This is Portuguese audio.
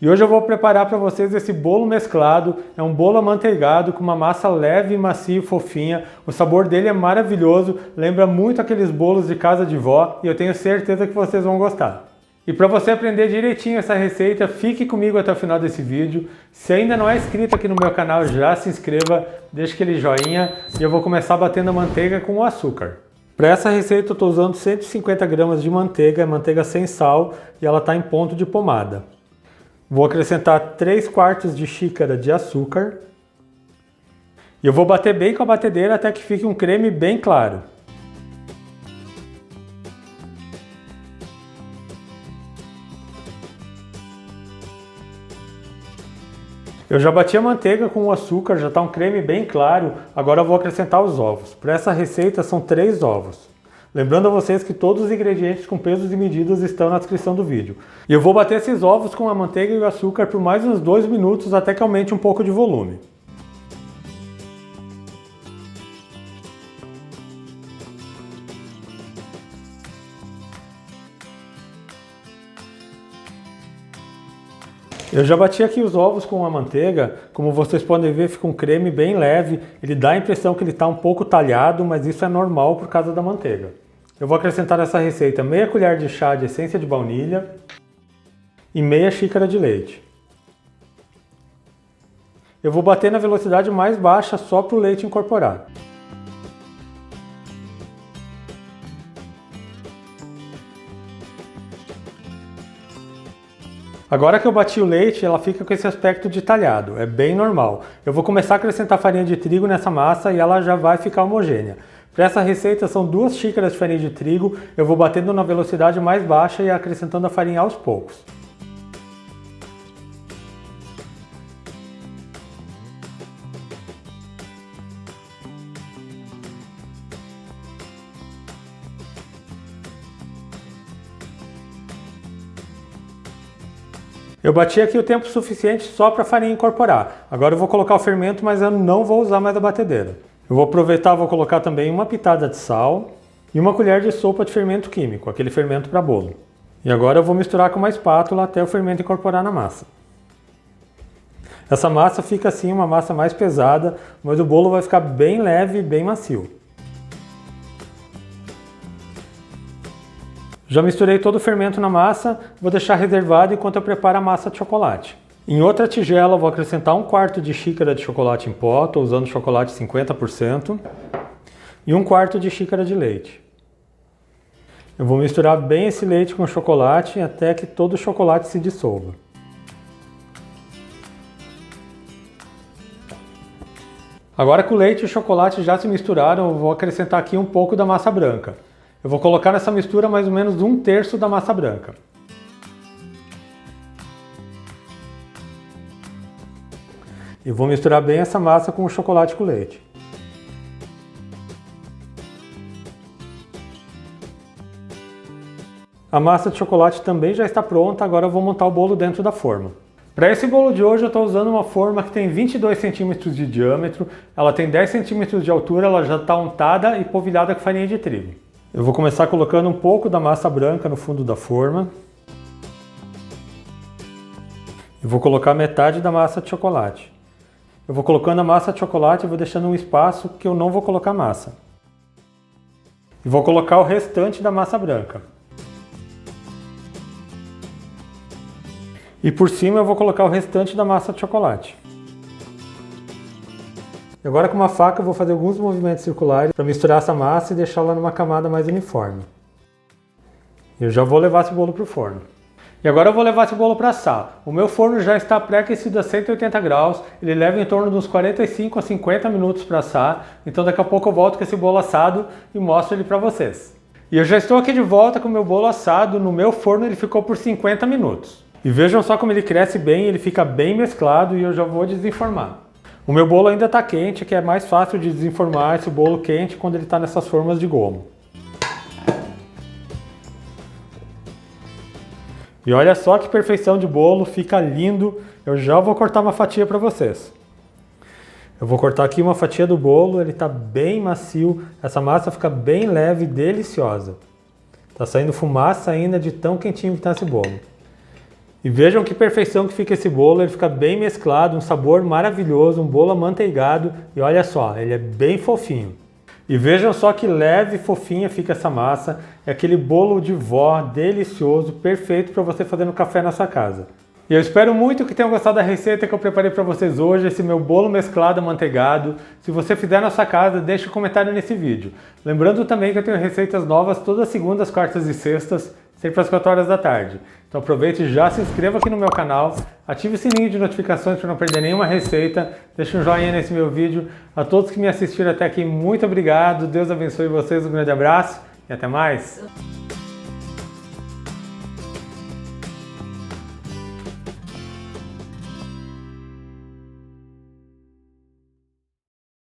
E hoje eu vou preparar para vocês esse bolo mesclado. É um bolo amanteigado com uma massa leve, macia e fofinha. O sabor dele é maravilhoso, lembra muito aqueles bolos de casa de vó e eu tenho certeza que vocês vão gostar. E para você aprender direitinho essa receita, fique comigo até o final desse vídeo. Se ainda não é inscrito aqui no meu canal, já se inscreva, deixe aquele joinha e eu vou começar batendo a manteiga com o açúcar. Para essa receita eu estou usando 150 gramas de manteiga, é manteiga sem sal e ela está em ponto de pomada. Vou acrescentar 3/4 de xícara de açúcar e eu vou bater bem com a batedeira até que fique um creme bem claro. Eu já bati a manteiga com o açúcar, já está um creme bem claro, agora eu vou acrescentar os ovos. Para essa receita são 3 ovos. Lembrando a vocês que todos os ingredientes com pesos e medidas estão na descrição do vídeo. E eu vou bater esses ovos com a manteiga e o açúcar por mais uns 2 minutos até que aumente um pouco de volume. Eu já bati aqui os ovos com a manteiga, como vocês podem ver fica um creme bem leve, ele dá a impressão que ele está um pouco talhado, mas isso é normal por causa da manteiga. Eu vou acrescentar nessa receita meia colher de chá de essência de baunilha e meia xícara de leite. Eu vou bater na velocidade mais baixa só para o leite incorporar. Agora que eu bati o leite, ela fica com esse aspecto de talhado, é bem normal. Eu vou começar a acrescentar farinha de trigo nessa massa e ela já vai ficar homogênea. Para essa receita são 2 xícaras de farinha de trigo, eu vou batendo na velocidade mais baixa e acrescentando a farinha aos poucos. Eu bati aqui o tempo suficiente só para a farinha incorporar. Agora eu vou colocar o fermento, mas eu não vou usar mais a batedeira. Eu vou aproveitar e vou colocar também uma pitada de sal e uma colher de sopa de fermento químico, aquele fermento para bolo. E agora eu vou misturar com uma espátula até o fermento incorporar na massa. Essa massa fica assim uma massa mais pesada, mas o bolo vai ficar bem leve e bem macio. Já misturei todo o fermento na massa, vou deixar reservado enquanto eu preparo a massa de chocolate. Em outra tigela eu vou acrescentar 1/4 de xícara de chocolate em pó, estou usando chocolate 50%, e 1/4 de xícara de leite. Eu vou misturar bem esse leite com o chocolate até que todo o chocolate se dissolva. Agora que o leite e o chocolate já se misturaram, eu vou acrescentar aqui um pouco da massa branca. Eu vou colocar nessa mistura mais ou menos 1/3 da massa branca. E vou misturar bem essa massa com o chocolate com leite. A massa de chocolate também já está pronta, agora eu vou montar o bolo dentro da forma. Para esse bolo de hoje eu estou usando uma forma que tem 22 centímetros de diâmetro, ela tem 10 centímetros de altura, ela já está untada e polvilhada com farinha de trigo. Eu vou começar colocando um pouco da massa branca no fundo da forma. E vou colocar metade da massa de chocolate. Eu vou colocando a massa de chocolate e vou deixando um espaço que eu não vou colocar massa. E vou colocar o restante da massa branca. E por cima eu vou colocar o restante da massa de chocolate. Agora com uma faca eu vou fazer alguns movimentos circulares para misturar essa massa e deixá-la numa camada mais uniforme. Eu já vou levar esse bolo para o forno. E agora eu vou levar esse bolo para assar. O meu forno já está pré-aquecido a 180 graus, ele leva em torno de uns 45 a 50 minutos para assar, então daqui a pouco eu volto com esse bolo assado e mostro ele para vocês. E eu já estou aqui de volta com o meu bolo assado, no meu forno ele ficou por 50 minutos. E vejam só como ele cresce bem, ele fica bem mesclado e eu já vou desenformar. O meu bolo ainda está quente, que é mais fácil de desenformar esse bolo quente quando ele está nessas formas de gomo. E olha só que perfeição de bolo, fica lindo. Eu já vou cortar uma fatia para vocês. Eu vou cortar aqui uma fatia do bolo, ele está bem macio, essa massa fica bem leve e deliciosa. Está saindo fumaça ainda de tão quentinho que está esse bolo. E vejam que perfeição que fica esse bolo, ele fica bem mesclado, um sabor maravilhoso, um bolo amanteigado e olha só, ele é bem fofinho. E vejam só que leve e fofinha fica essa massa, é aquele bolo de vó delicioso, perfeito para você fazer no café na sua casa. E eu espero muito que tenham gostado da receita que eu preparei para vocês hoje, esse meu bolo mesclado amanteigado. Se você fizer na sua casa, deixe um comentário nesse vídeo. Lembrando também que eu tenho receitas novas todas as segundas, quartas e sextas, sempre às 4 horas da tarde. Então aproveite e já se inscreva aqui no meu canal, ative o sininho de notificações para não perder nenhuma receita, deixe um joinha nesse meu vídeo. A todos que me assistiram até aqui, muito obrigado, Deus abençoe vocês, um grande abraço e até mais!